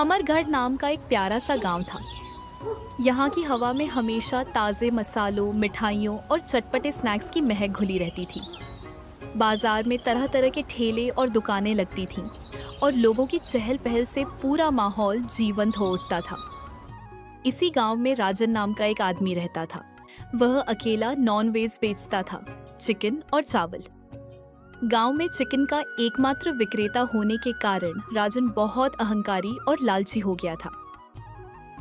अमरगढ़ नाम का एक प्यारा सा गांव था। यहाँ की हवा में हमेशा ताज़े मसालों, मिठाइयों और चटपटे स्नैक्स की महक घुली रहती थी। बाजार में तरह तरह के ठेले और दुकानें लगती थीं और लोगों की चहल पहल से पूरा माहौल जीवंत हो उठता था। इसी गांव में राजन नाम का एक आदमी रहता था। वह अकेला नॉन वेज बेचता था, चिकन और चावल। गांव में चिकन का एकमात्र विक्रेता होने के कारण राजन बहुत अहंकारी और लालची हो गया था।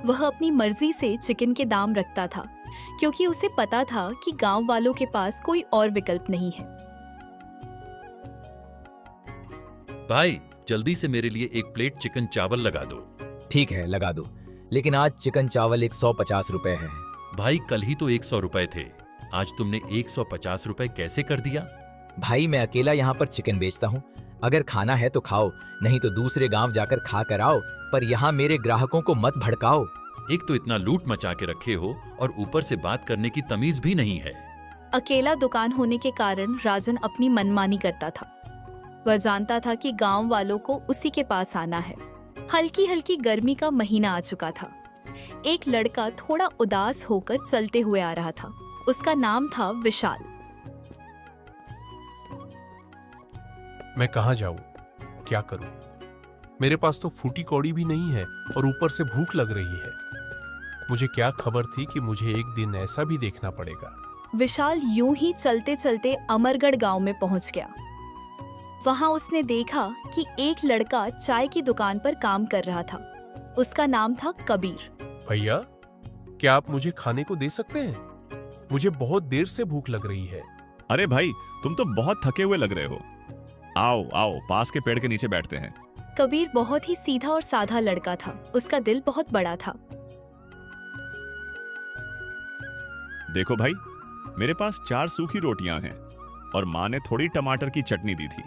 वह अपनी मर्जी से चिकन के दाम रखता था, क्योंकि उसे पता था कि गांव वालों के पास कोई और विकल्प नहीं है। भाई, जल्दी से मेरे लिए एक प्लेट चिकन चावल लगा दो। ठीक है, लगा दो, लेकिन आज चिकन चावल 150 रुपए है। भाई, कल ही तो 100 रुपए थे, आज तुमने 150 रुपए कैसे कर दिया? भाई, मैं अकेला यहाँ पर चिकन बेचता हूँ। अगर खाना है तो खाओ, नहीं तो दूसरे गांव जाकर खा कर आओ, पर यहाँ मेरे ग्राहकों को मत भड़काओ। एक तो इतना लूट मचा के रखे हो और ऊपर से बात करने की तमीज भी नहीं है। अकेला दुकान होने के कारण राजन अपनी मनमानी करता था। वह जानता था कि गांव वालों को उसी के पास आना है। हल्की हल्की गर्मी का महीना आ चुका था। एक लड़का थोड़ा उदास होकर चलते हुए आ रहा था। उसका नाम था विशाल। मैं कहाँ जाऊं? क्या करूं? मेरे पास तो फूटी कौड़ी भी नहीं है और ऊपर से भूख लग रही है। मुझे क्या खबर थी कि मुझे एक दिन ऐसा भी देखना पड़ेगा। विशाल यूं ही चलते चलते अमरगढ़ गांव में पहुंच गया। वहां उसने देखा कि एक लड़का चाय की दुकान पर काम कर रहा था। उसका नाम था कबीर। भैया, क्या आप मुझे खाने को दे सकते हैं? मुझे बहुत देर से भूख लग रही है। अरे भाई, तुम तो बहुत थके हुए लग रहे हो। आओ आओ, पास के पेड़ के नीचे बैठते हैं। कबीर बहुत ही सीधा और साधा लड़का था। उसका दिल बहुत बड़ा था। देखो भाई, मेरे पास 4 सूखी रोटियां हैं और माँ ने थोड़ी टमाटर की चटनी दी थी।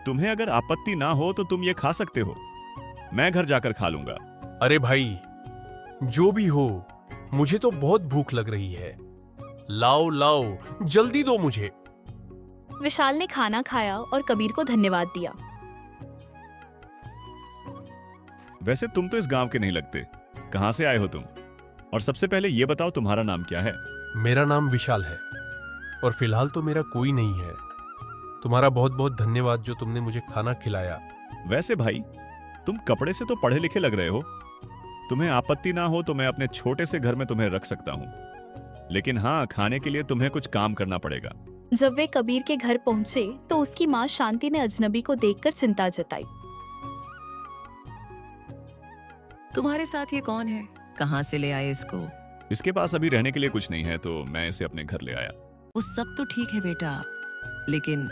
तुम्हें अगर आपत्ति ना हो तो तुम ये खा सकते हो। मैं घर जाकर खा लूंगा। अरे भाई, जो भी हो, मुझे तो बहुत भूख लग रही है। लाओ लाओ, जल्दी दो मुझे। विशाल ने खाना खाया और कबीर को धन्यवाद दिया। वैसे तुम तो इस गांव के नहीं लगते। कहां से आए हो तुम? और सबसे पहले ये बताओ, तुम्हारा नाम क्या है? मेरा नाम विशाल है और फिलहाल तो मेरा कोई नहीं है। तुम्हारा बहुत बहुत धन्यवाद जो तुमने मुझे खाना खिलाया। वैसे भाई, तुम कपड़े से तो पढ़े लिखे लग रहे हो। तुम्हें आपत्ति ना हो तो मैं अपने छोटे से घर में तुम्हें रख सकता हूँ, लेकिन हाँ, खाने के लिए तुम्हें कुछ काम करना पड़ेगा। जब वे कबीर के घर पहुंचे तो उसकी माँ शांति ने अजनबी को देखकर चिंता जताई। तुम्हारे साथ ये कौन है? कहाँ से ले आए इसको? इसके पास अभी रहने के लिए कुछ नहीं है तो मैं इसे अपने घर ले आया। वो सब तो ठीक है बेटा, लेकिन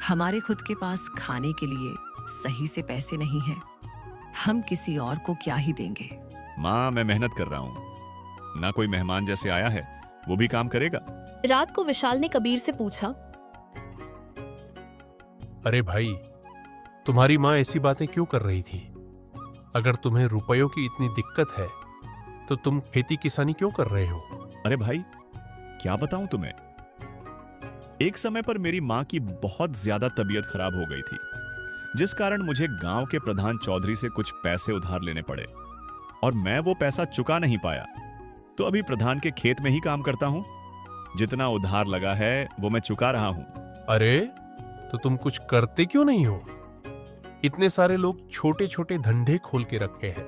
हमारे खुद के पास खाने के लिए सही से पैसे नहीं हैं। हम किसी और को क्या ही देंगे। माँ, मैं मेहनत कर रहा हूँ ना, कोई मेहमान जैसे आया है वो भी काम करेगा। रात को विशाल ने कबीर से पूछा, अरे भाई, तुम्हारी माँ ऐसी बातें क्यों कर रही थी? अगर तुम्हें रुपयों की इतनी दिक्कत है तो तुम खेती किसानी क्यों कर रहे हो? अरे भाई, क्या बताऊं तुम्हें, एक समय पर मेरी माँ की बहुत ज्यादा तबीयत खराब हो गई थी, जिस कारण मुझे गांव के प्रधान चौधरी से कुछ पैसे उधार लेने पड़े और मैं वो पैसा चुका नहीं पाया। तो अभी प्रधान के खेत में ही काम करता हूं। जितना उधार लगा है वो मैं चुका रहा हूं। अरे, तो तुम कुछ करते क्यों नहीं हो? इतने सारे लोग छोटे छोटे धंधे खोल के रखे हैं।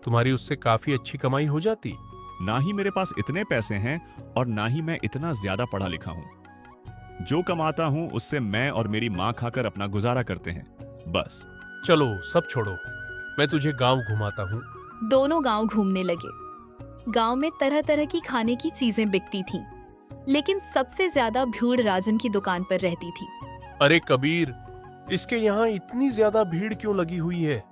तुम्हारी उससे काफी अच्छी कमाई हो जाती। ना ही मेरे पास इतने पैसे हैं और ना ही मैं इतना ज्यादा पढ़ा लिखा हूं। जो कमाता हूं उससे मैं और मेरी माँ खाकर अपना गुजारा करते हैं, बस। चलो सब छोड़ो, मैं तुझे गांव घुमाता हूँ। दोनों गांव घूमने लगे। गांव में तरह तरह की खाने की चीजें बिकती थीं, लेकिन सबसे ज्यादा भीड़ राजन की दुकान पर रहती थी। अरे कबीर, इसके यहाँ इतनी ज्यादा भीड़ क्यों लगी हुई है?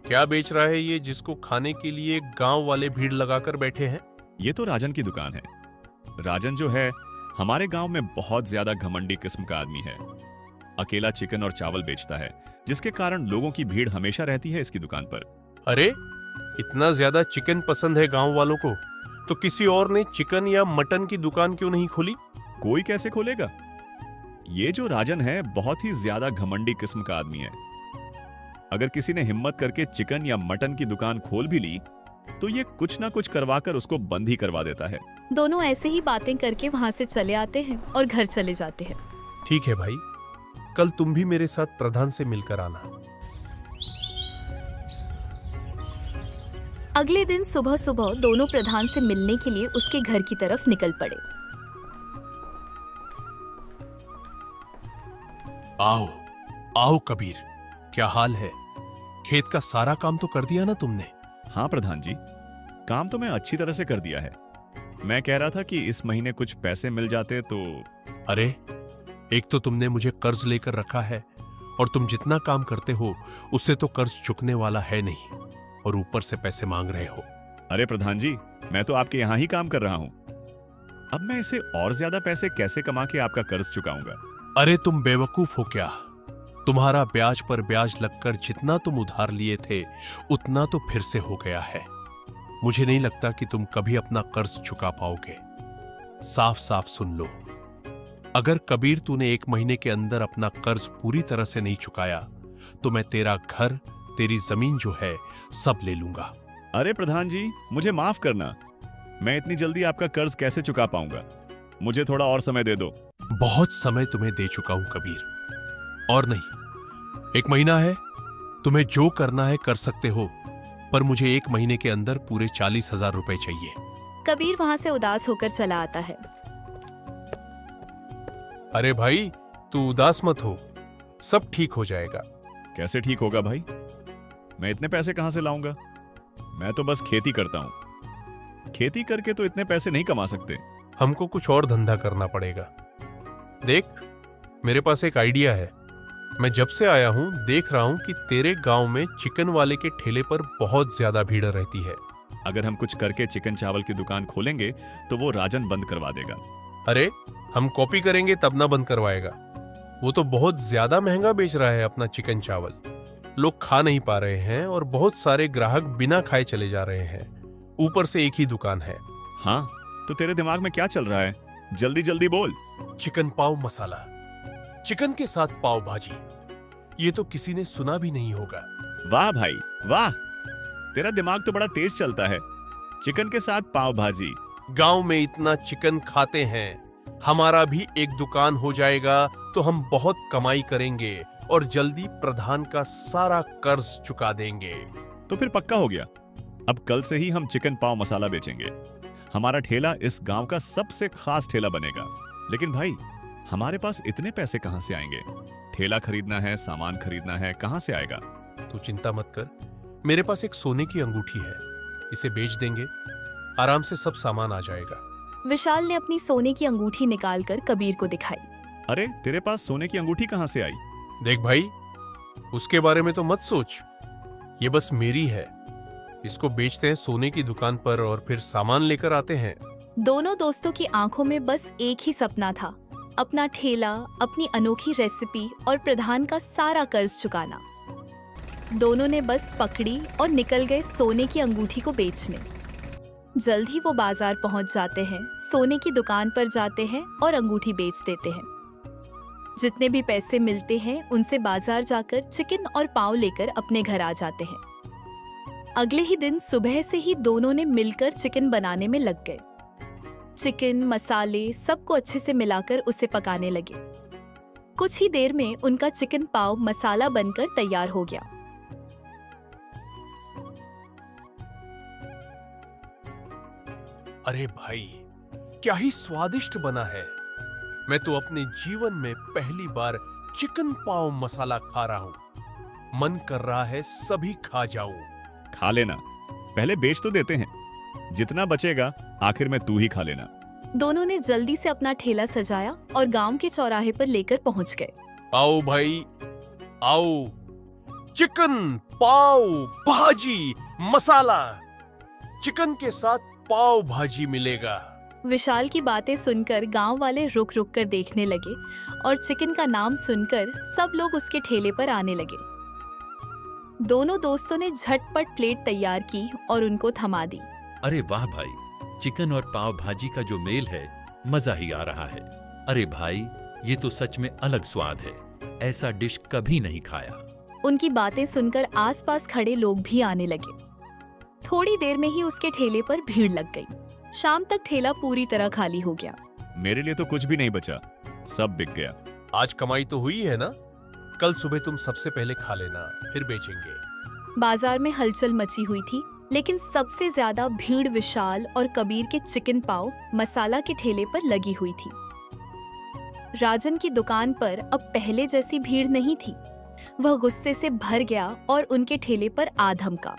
क्या बेच रहा है ये जिसको खाने के लिए गांव वाले भीड़ लगाकर बैठे हैं? ये तो राजन की दुकान है। राजन जो है हमारे गांव में बहुत ज्यादा घमंडी किस्म का आदमी है। अकेला चिकन और चावल बेचता है, जिसके कारण लोगों की भीड़ हमेशा रहती है इसकी दुकान पर। अरे, इतना ज्यादा चिकन पसंद है गांव वालों को, तो किसी और ने चिकन या मटन की दुकान क्यों नहीं खोली? कोई कैसे खोलेगा? ये जो राजन है बहुत ही ज्यादा घमंडी किस्म का आदमी है। अगर किसी ने हिम्मत करके चिकन या मटन की दुकान खोल भी ली तो ये कुछ ना कुछ करवाकर उसको बंद ही करवा देता है। दोनों ऐसे ही बातें करके वहां से चले आते हैं और घर चले जाते हैं। ठीक है भाई, कल तुम भी मेरे साथ प्रधान से मिलकर आना। अगले दिन सुबह सुबह दोनों प्रधान से मिलने के लिए उसके घर की तरफ निकल पड़े। आओ आओ कबीर, क्या हाल है? खेत का सारा काम तो कर दिया ना तुमने? हाँ प्रधान जी, काम तो मैं अच्छी तरह से कर दिया है। मैं कह रहा था कि इस महीने कुछ पैसे मिल जाते तो। अरे, एक तो तुमने मुझे कर्ज लेकर रखा है और तुम जितना काम करते हो उससे तो कर्ज चुकने वाला है नहीं, और ऊपर से पैसे मांग रहे हो। अरे प्रधान जी, मैं तो आपके यहाँ ही काम कर रहा हूँ। अब मैं इसे और ज्यादा पैसे कैसे कमा के आपका कर्ज चुकाऊंगा? अरे तुम बेवकूफ हो क्या? तुम्हारा ब्याज पर ब्याज लगकर जितना तुम उधार लिए थे उतना तो फिर से हो गया है। मुझे नहीं लगता कि तुम कभी अपना कर्ज चुका पाओगे। साफ साफ सुन लो, अगर कबीर तूने 1 महीने के अंदर अपना कर्ज पूरी तरह से नहीं चुकाया तो मैं तेरा घर, तेरी जमीन जो है सब ले लूंगा। अरे प्रधान जी, मुझे माफ करना, मैं इतनी जल्दी आपका कर्ज कैसे चुका पाऊंगा? मुझे थोड़ा और समय दे दो। बहुत समय तुम्हें दे चुका हूं कबीर, और नहीं, 1 महीना है, तुम्हें जो करना है कर सकते हो, पर मुझे 1 महीने के अंदर पूरे 40,000 रुपए चाहिए। कबीर वहां से उदास होकर चला आता है। अरे भाई, तू उदास मत हो, सब ठीक हो जाएगा। कैसे ठीक होगा भाई? मैं इतने पैसे कहां से लाऊंगा? मैं तो बस खेती करता हूं। खेती करके तो इतने पैसे नहीं कमा सकते। हमको कुछ और धंधा करना पड़ेगा। देख, मेरे पास एक आइडिया है। मैं जब से आया हूं देख रहा हूं कि तेरे गांव में चिकन वाले के ठेले पर बहुत ज्यादा भीड़ रहती है। अगर हम कुछ करके चिकन चावल की दुकान खोलेंगे तो वो राजन बंद करवा देगा। अरे, हम कॉपी करेंगे तब ना बंद करवाएगा। वो तो बहुत ज्यादा महंगा बेच रहा है अपना चिकन चावल। लोग खा नहीं पा रहे हैं और बहुत सारे ग्राहक बिना खाए चले जा रहे हैं। ऊपर से एक ही दुकान है। हाँ, तो तेरे दिमाग में क्या चल रहा है? जल्दी जल्दी बोल। चिकन पाव मसाला, चिकन के साथ पाव भाजी, ये तो किसी ने सुना भी नहीं होगा। वाह भाई वाह, तेरा दिमाग तो बड़ा तेज चलता है। चिकन के साथ पाव भाजी। गांव में इतना चिकन खाते हैं, हमारा भी एक दुकान हो जाएगा तो हम बहुत कमाई करेंगे और जल्दी प्रधान का सारा कर्ज चुका देंगे। तो फिर पक्का हो गया, अब कल से ही हम चिकन पाव मसाला बेचेंगे। हमारा ठेला इस गांव का सबसे खास ठेला बनेगा। लेकिन भाई, हमारे पास इतने पैसे कहां से आएंगे? ठेला खरीदना है, सामान खरीदना है, कहां से आएगा? तू चिंता मत कर, मेरे पास एक सोने की अंगूठी है, इसे बेच देंगे, आराम से सब सामान आ जाएगा। विशाल ने अपनी सोने की अंगूठी निकालकर कबीर को दिखाई। अरे, तेरे पास सोने की अंगूठी कहां से आई? देख भाई, उसके बारे में तो मत सोच, ये बस मेरी है। इसको बेचते हैं सोने की दुकान पर और फिर सामान लेकर आते हैं। दोनों दोस्तों की आंखों में बस एक ही सपना था, अपना ठेला, अपनी अनोखी रेसिपी और प्रधान का सारा कर्ज चुकाना। दोनों ने बस पकड़ी और निकल गए सोने की अंगूठी को बेचने। जल्द ही वो बाजार पहुंच जाते हैं, सोने की दुकान पर जाते हैं और अंगूठी बेच देते हैं। जितने भी पैसे मिलते हैं उनसे बाजार जाकर चिकन और पाव लेकर अपने घर आ जाते हैं। अगले ही दिन सुबह से ही दोनों ने मिलकर चिकन बनाने में लग गए। चिकन, मसाले सबको अच्छे से मिलाकर उसे पकाने लगे। कुछ ही देर में उनका चिकन पाव मसाला बनकर तैयार हो गया। अरे भाई, क्या ही स्वादिष्ट बना है। मैं तो अपने जीवन में पहली बार चिकन पाव मसाला खा रहा हूं। मन कर रहा है सभी खा जाऊं। खा लेना, पहले बेच तो देते हैं, जितना बचेगा आखिर में तू ही खा लेना। दोनों ने जल्दी से अपना ठेला सजाया और गांव के चौराहे पर लेकर पहुंच गए। आओ भाई, आओ, चिकन पाव भाजी मसाला, चिकन के साथ पाव भाजी मिलेगा। विशाल की बातें सुनकर गांव वाले रुक रुक कर देखने लगे और चिकन का नाम सुनकर सब लोग उसके ठेले पर आने लगे। दोनों दोस्तों ने झटपट प्लेट तैयार की और उनको थमा दी। अरे वाह भाई, चिकन और पाव भाजी का जो मेल है, मजा ही आ रहा है। अरे भाई, ये तो सच में अलग स्वाद है, ऐसा डिश कभी नहीं खाया। उनकी बातें सुनकर आसपास खड़े लोग भी आने लगे। थोड़ी देर में ही उसके ठेले पर भीड़ लग गई। शाम तक ठेला पूरी तरह खाली हो गया। मेरे लिए तो कुछ भी नहीं बचा, सब बिक गया। आज कमाई तो हुई है ना? कल सुबह तुम सबसे पहले खा लेना, फिर बेचेंगे। बाजार में हलचल मची हुई थी, लेकिन सबसे ज्यादा भीड़ विशाल और कबीर के चिकन पाव मसाला के ठेले पर लगी हुई थी। राजन की दुकान पर अब पहले जैसी भीड़ नहीं थी। वह गुस्से से भर गया और उनके ठेले पर आ धमका।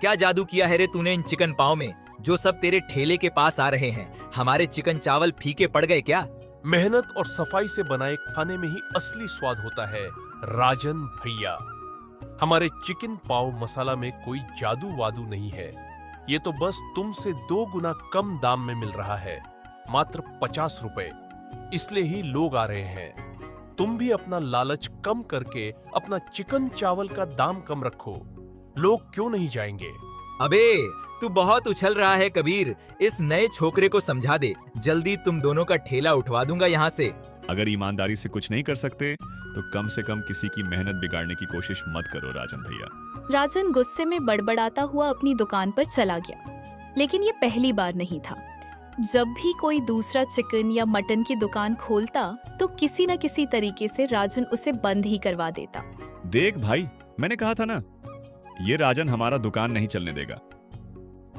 क्या जादू किया है रे तूने इन चिकन पाव में, जो सब तेरे ठेले के पास आ रहे हैं? हमारे चिकन चावल फीके पड़ गए क्या? मेहनत और सफाई से बनाए खाने में ही असली स्वाद होता है राजन भैया। हमारे चिकन पाव मसाला में कोई जादू वादू नहीं है। ये तो बस तुमसे 2 गुना कम दाम में मिल रहा है, मात्र 50 रुपए। इसलिए ही लोग आ रहे हैं। तुम भी अपना लालच कम करके अपना चिकन चावल का दाम कम रखो, लोग क्यों नहीं जाएंगे? अबे तू बहुत उछल रहा है कबीर, इस नए छोकरे को समझा दे। जल्दी तुम दोनों का ठेला उठवा दूंगा यहाँ से। अगर ईमानदारी से कुछ नहीं कर सकते तो कम से कम किसी की मेहनत बिगाड़ने की कोशिश मत करो राजन भैया। राजन गुस्से में बड़बड़ाता हुआ अपनी दुकान पर चला गया। लेकिन ये पहली बार नहीं था। जब भी कोई दूसरा चिकन या मटन की दुकान खोलता तो किसी न किसी तरीके से राजन उसे बंद ही करवा देता। देख भाई, मैंने कहा था ना, ये राजन हमारा दुकान नहीं चलने देगा।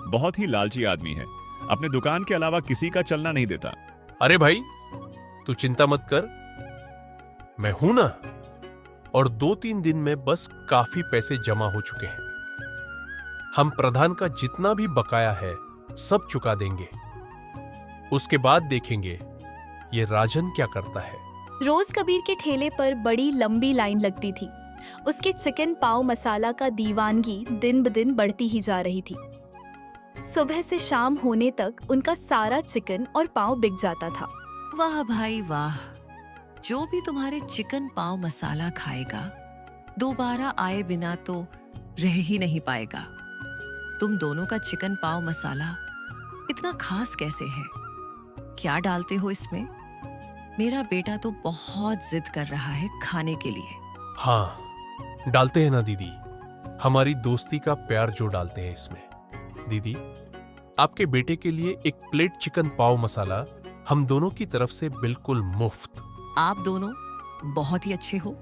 बहुत ही लालची आदमी है, अपने दुकान के अलावा किसी का चलना नहीं देता। अरे भाई तू चिंता मत कर, मैं हूं ना। और 2-3 दिन में बस काफी पैसे जमा हो चुके हैं। हम प्रधान का जितना भी बकाया है सब चुका देंगे। उसके बाद देखेंगे ये राजन क्या करता है। रोज कबीर के ठेले पर बड़ी लंबी लाइन लगती थी। उसके चिकन पाव मसाला का दीवानगी दिन ब दिन बढ़ती ही जा रही थी। सुबह से शाम होने तक उनका सारा चिकन और पाव बिक जाता था। वाह भाई वाह, जो भी तुम्हारे चिकन पाव मसाला खाएगा दोबारा आए बिना तो रह ही नहीं पाएगा। तुम दोनों का चिकन पाव मसाला इतना खास कैसे है? क्या डालते हो इसमें? मेरा बेटा तो बहुत जिद कर रहा है खाने के लिए। हाँ डालते हैं ना दीदी, हमारी दोस्ती का प्यार जो डालते हैं इसमें। दीदी आपके बेटे के लिए एक प्लेट चिकन पाव मसाला हम दोनों की तरफ से बिल्कुल मुफ्त। आप दोनों बहुत ही अच्छे हो,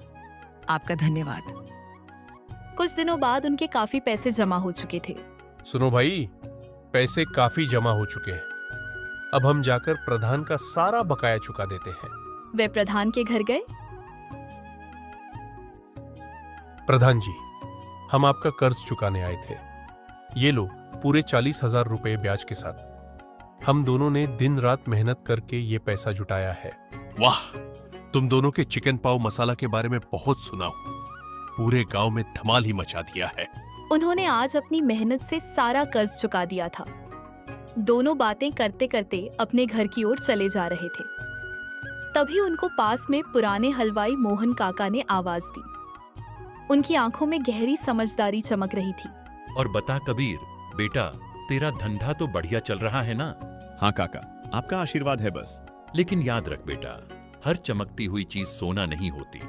आपका धन्यवाद। कुछ दिनों बाद उनके काफी पैसे जमा हो चुके थे। सुनो भाई, पैसे काफी जमा हो चुके हैं। अब हम जाकर प्रधान का सारा बकाया चुका देते हैं। वे प्रधान के घर गए। प्रधान जी, हम आपका कर्ज चुकाने आए थे। ये लो पूरे 40,000 रुपए ब्याज के साथ। हम दोनों ने दिन रात मेहनत करके ये पैसा जुटाया है। वाह, तुम दोनों के चिकन पाव मसाला के बारे में बहुत सुना हूं। पूरे गांव में धमाल ही मचा दिया है। उन्होंने आज अपनी मेहनत से सारा कर्ज चुका दिया था। दोनों बातें करते करते अपने घर की ओर चले जा रहे थे। तभी उनको पास में पुराने हलवाई मोहन काका ने आवाज दी। उनकी आंखों में गहरी समझदारी चमक रही थी। और बता कबीर, बेटा तेरा धंधा तो बढ़िया चल रहा है ना? हाँ काका, आपका आशीर्वाद है बस। लेकिन याद रख बेटा, हर चमकती हुई चीज सोना नहीं होती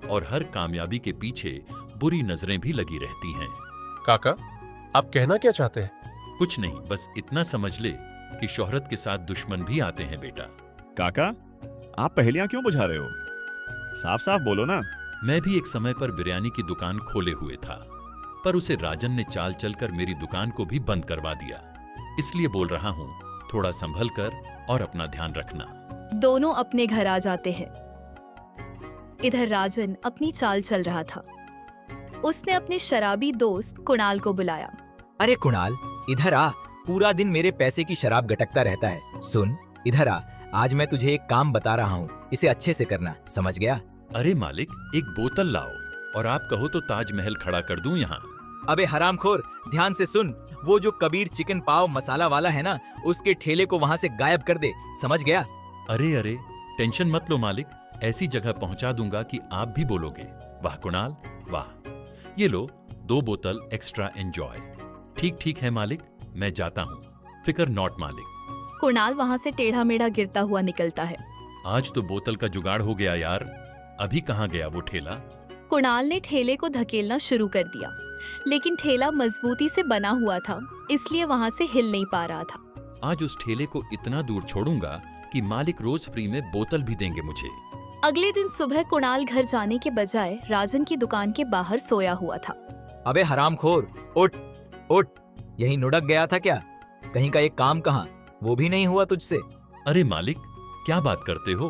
और हर कामयाबी के पीछे बुरी नजरें भी लगी रहती हैं। काका, आप कहना क्या चाहते हैं? कुछ नहीं, बस इतना समझ ले कि शोहरत के साथ दुश्मन भी आते हैं बेटा। काका, आप पहेलियां क्यों बुझा रहे हो? साफ साफ बोलो ना। मैं भी एक समय पर बिरयानी की दुकान खोले हुए था, पर उसे राजन ने चाल चलकर मेरी दुकान को भी बंद करवा दिया। इसलिए बोल रहा हूँ, थोड़ा संभल कर और अपना ध्यान रखना। दोनों अपने घर आ जाते हैं। इधर राजन अपनी चाल चल रहा था। उसने अपने शराबी दोस्त कुणाल को बुलाया। अरे कुणाल, इधर आ। पूरा दिन मेरे पैसे की शराब गटकता रहता है। सुन, इधर आ। आज मैं तुझे एक काम बता रहा हूँ, इसे अच्छे से करना, समझ गया? अरे मालिक, एक बोतल लाओ और आप कहो तो ताजमहल खड़ा कर दूं यहाँ। अबे हरामखोर, ध्यान से सुन। वो जो कबीर चिकन पाव मसाला वाला है ना, उसके ठेले को वहाँ से गायब कर दे, समझ गया? अरे अरे, टेंशन मत लो मालिक, ऐसी जगह पहुंचा दूंगा कि आप भी बोलोगे वाह कुणाल वाह। ये लो 2 बोतल एक्स्ट्रा एंजॉय। ठीक ठीक है मालिक, मैं जाता हूँ। फिकर नॉट मालिक। कुणाल वहां से टेढ़ा मेढ़ा गिरता हुआ निकलता है। आज तो बोतल का जुगाड़ हो गया यार। अभी कहाँ गया वो ठेला? कुणाल ने ठेले को धकेलना शुरू कर दिया, लेकिन ठेला मजबूती से बना हुआ था, इसलिए वहां से हिल नहीं पा रहा था। आज उस ठेले को इतना दूर छोड़ूंगा कि मालिक रोज फ्री में बोतल भी देंगे मुझे। अगले दिन सुबह कुणाल घर जाने के बजाय राजन की दुकान के बाहर सोया हुआ था। अबे हरामखोर, उठ उठ, यही नुड़क गया था क्या? कहीं का एक काम कहाँ, वो भी नहीं हुआ तुझसे? अरे मालिक, क्या बात करते हो?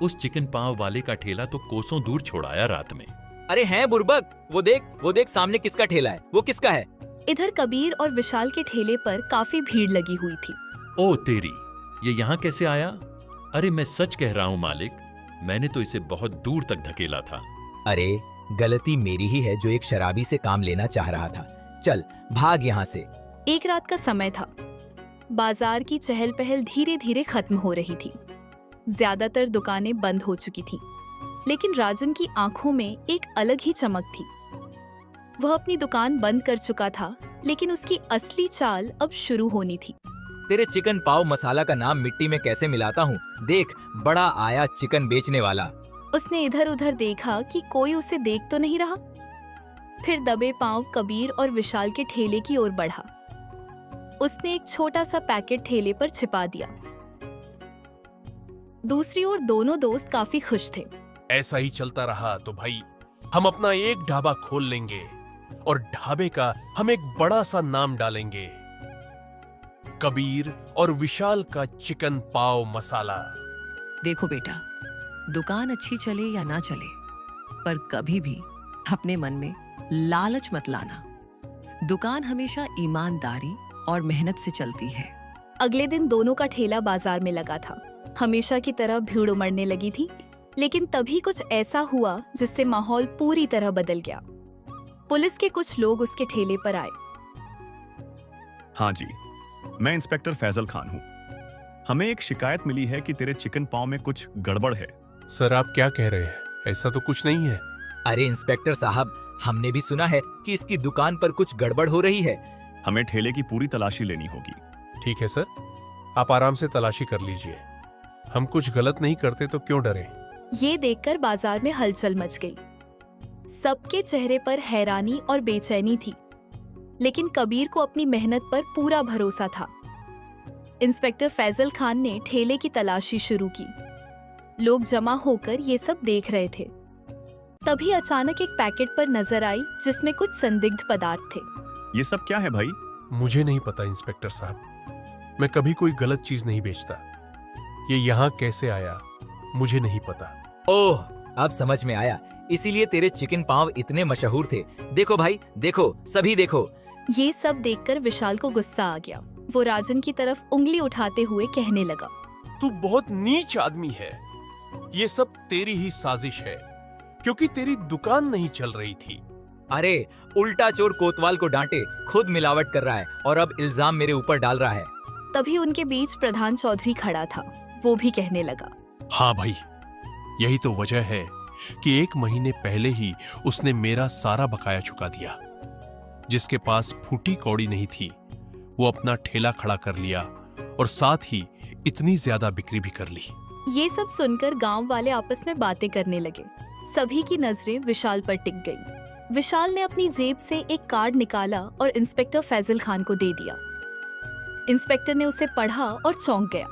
उस चिकन पाव वाले का ठेला तो कोसों दूर छोड़ाया रात में। अरे हैं बुर्बक, वो देख सामने किसका ठेला है, वो किसका है? इधर कबीर और विशाल के ठेले पर काफी भीड़ लगी हुई थी। ओ तेरी, ये यहाँ कैसे आया? अरे मैं सच कह रहा हूँ मालिक, मैंने तो इसे बहुत दूर तक धकेला था। अरे गलती मेरी ही है जो एक शराबी से काम लेना चाह रहा था। चल भाग यहाँ से। एक रात का समय था। बाजार की चहल पहल धीरे धीरे खत्म हो रही थी। ज्यादातर दुकानें बंद हो चुकी थीं, लेकिन राजन की आंखों में एक अलग ही चमक थी। वह अपनी दुकान बंद कर चुका था, लेकिन उसकी असली चाल अब शुरू होनी थी। तेरे चिकन पाव मसाला का नाम मिट्टी में कैसे मिलाता हूँ, देख बड़ा आया चिकन बेचने वाला। उसने इधर उधर देखा कि कोई उसे देख तो नहीं रहा। फिर दबे पांव कबीर और विशाल के ठेले की ओर बढ़ा। उसने एक छोटा सा पैकेट ठेले पर छिपा दिया। दूसरी ओर दोनों दोस्त काफी खुश थे। ऐसा ही चलता रहा तो भाई हम अपना एक ढाबा खोल लेंगे और ढाबे का हम एक बड़ा सा नाम डालेंगे, कबीर और विशाल का चिकन पाव मसाला। देखो बेटा, दुकान अच्छी चले या ना चले, पर कभी भी अपने मन में लालच मत लाना। दुकान हमेशा ईमानदारी और मेहनत से चलती है। अगले दिन दोनों का ठेला बाजार में लगा था। हमेशा की तरह भीड़ उमड़ने लगी थी, लेकिन तभी कुछ ऐसा हुआ जिससे माहौल पूरी तरह बदल गया। पुलिस के कुछ लोग उसके ठेले पर आए। हाँ जी, मैं इंस्पेक्टर फैजल खान हूँ। हमें एक शिकायत मिली है कि तेरे चिकन पाव में कुछ गड़बड़ है। सर आप क्या कह रहे हैं? ऐसा तो कुछ नहीं है। अरे इंस्पेक्टर साहब, हमने भी सुना है कि इसकी दुकान पर कुछ गड़बड़ हो रही है। हमें ठेले की पूरी तलाशी लेनी होगी। ठीक है सर, आप आराम से तलाशी कर लीजिए। हम कुछ गलत नहीं करते तो क्यों डरे। ये देखकर बाजार में हलचल मच गई। सबके चेहरे पर हैरानी और बेचैनी थी, लेकिन कबीर को अपनी मेहनत पर पूरा भरोसा था। इंस्पेक्टर फैजल खान ने ठेले की तलाशी शुरू की। लोग जमा होकर ये सब देख रहे थे। तभी अचानक एक पैकेट पर नजर आई जिसमें कुछ संदिग्ध पदार्थ थे। ये सब क्या है भाई? मुझे नहीं पता इंस्पेक्टर साहब, मैं कभी कोई गलत चीज नहीं बेचता। ये यहाँ कैसे आया मुझे नहीं पता। ओह, अब समझ में आया, इसीलिए तेरे चिकन पाव इतने मशहूर थे। देखो भाई, देखो, सभी देखो। ये सब देखकर विशाल को गुस्सा आ गया। वो राजन की तरफ उंगली उठाते हुए कहने लगा, तू बहुत नीच आदमी है। ये सब तेरी ही साजिश है, क्योंकि तेरी दुकान नहीं चल रही थी। अरे उल्टा चोर कोतवाल को डांटे, खुद मिलावट कर रहा है और अब इल्जाम मेरे ऊपर डाल रहा है। तभी उनके बीच प्रधान चौधरी खड़ा था। वो भी कहने लगा, हाँ भाई, यही तो वजह है कि 1 महीने पहले ही उसने मेरा सारा बकाया चुका दिया। जिसके पास फूटी कौड़ी नहीं थी, वो अपना ठेला खड़ा कर लिया और साथ ही इतनी ज्यादा बिक्री भी कर ली। ये सब सुनकर गांव वाले आपस में बातें करने लगे। सभी की नजरें विशाल पर टिक गई। विशाल ने अपनी जेब से एक कार्ड निकाला और इंस्पेक्टर फैजल खान को दे दिया। इंस्पेक्टर ने उसे पढ़ा और चौंक गया।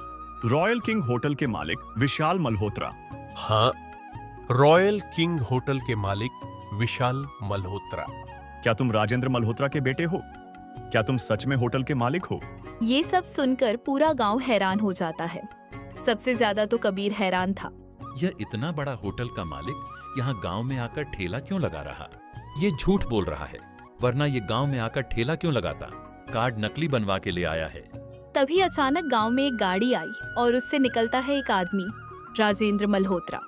रॉयल किंग होटल के मालिक विशाल मल्होत्रा। हाँ, रॉयल किंग होटल के मालिक विशाल मल्होत्रा। क्या तुम राजेंद्र मल्होत्रा के बेटे हो? क्या तुम सच में होटल के मालिक हो? ये सब सुनकर पूरा गांव हैरान हो जाता है। सबसे ज्यादा तो कबीर हैरान था। यह इतना बड़ा होटल का मालिक यहाँ गांव में आकर ठेला क्यों लगा रहा? ये झूठ बोल रहा है, वरना ये गांव में आकर ठेला क्यों लगाता? कार्ड नकली बनवा के ले आया है। तभी अचानक गांव में एक गाड़ी आई और उससे निकलता है एक आदमी, राजेंद्र मल्होत्रा।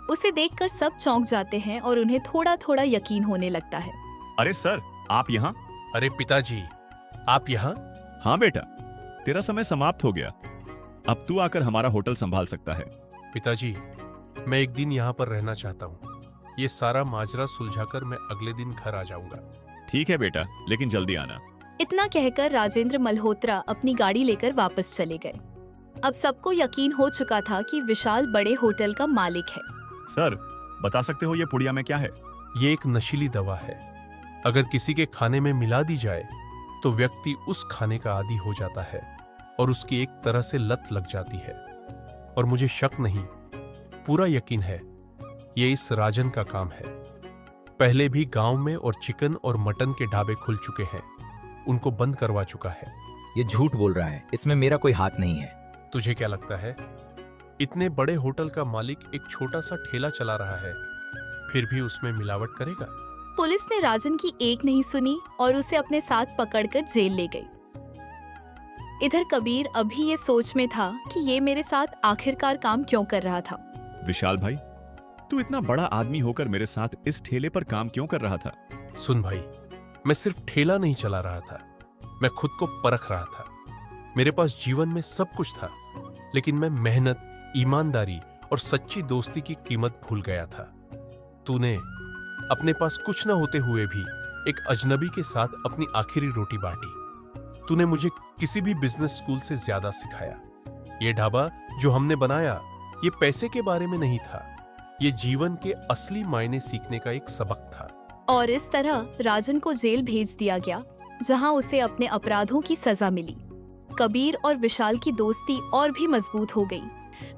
उसे देखकर सब चौंक जाते हैं और उन्हें थोड़ा थोड़ा यकीन होने लगता है। अरे सर, आप यहाँ? अरे पिताजी, आप यहाँ? हाँ बेटा, तेरा समय समाप्त हो गया। अब तू आकर हमारा होटल संभाल सकता है। पिताजी, मैं एक दिन यहाँ पर रहना चाहता हूँ। ये सारा माजरा सुलझाकर मैं अगले दिन घर आ जाऊंगा। ठीक है बेटा, लेकिन जल्दी आना। इतना कहकर राजेंद्र मल्होत्रा अपनी गाड़ी लेकर वापस चले गए। अब सबको यकीन हो चुका था कि विशाल बड़े होटल का मालिक है। सर, बता सकते हो ये पुड़िया में क्या है? ये एक नशीली दवा है। अगर किसी के खाने में मिला दी जाए तो व्यक्ति उस खाने का आदी हो जाता है और उसकी एक तरह से लत लग जाती है। और मुझे शक नहीं, पूरा यकीन है, ये इस राजन का काम है। पहले भी गांव में और चिकन और मटन के ढाबे खुल चुके हैं, उनको बंद करवा चुका है। ये झूठ बोल रहा है, इसमें मेरा कोई हाथ नहीं है। तुझे क्या लगता है, इतने बड़े होटल का मालिक एक छोटा सा ठेला चला रहा है, फिर भी उसमें मिलावट करेगा? पुलिस ने राजन की एक नहीं सुनी और उसे अपने साथ पकड़कर जेल ले गई। इधर कबीर अभी ये सोच में था कि ये मेरे साथ आखिरकार काम क्यों कर रहा था। विशाल भाई, तू इतना बड़ा आदमी होकर मेरे साथ इस ठेले पर काम क्यों कर रहा था? सुन भाई, मैं सिर्फ ठेला नहीं चला रहा था, मैं खुद को परख रहा था। मेरे पास जीवन में सब कुछ था, लेकिन मैं मेहनत, ईमानदारी और सच्ची दोस्ती की कीमत भूल गया था। तूने अपने पास कुछ न होते हुए भी एक अजनबी के साथ अपनी आखिरी रोटी बांटी। तूने मुझे किसी भी बिजनेस स्कूल से ज्यादा सिखाया। ये ढाबा जो हमने बनाया, ये पैसे के बारे में नहीं था, ये जीवन के असली मायने सीखने का एक सबक था। और इस तरह राजन को जेल भेज दिया गया, जहां उसे अपने अपराधों की सजा मिली। कबीर और विशाल की दोस्ती और भी मजबूत हो गई।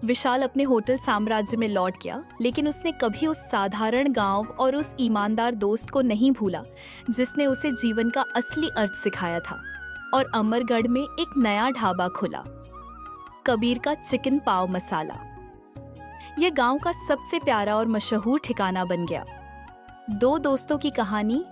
विशाल अपने होटल साम्राज्य में लौट गया, लेकिन उसने कभी उस साधारण गांव और उस ईमानदार दोस्त को नहीं भूला जिसने उसे जीवन का असली अर्थ सिखाया था। और अमरगढ़ में एक नया ढाबा खुला, कबीर का चिकन पाव मसाला। यह गांव का सबसे प्यारा और मशहूर ठिकाना बन गया। दो दोस्तों की कहानी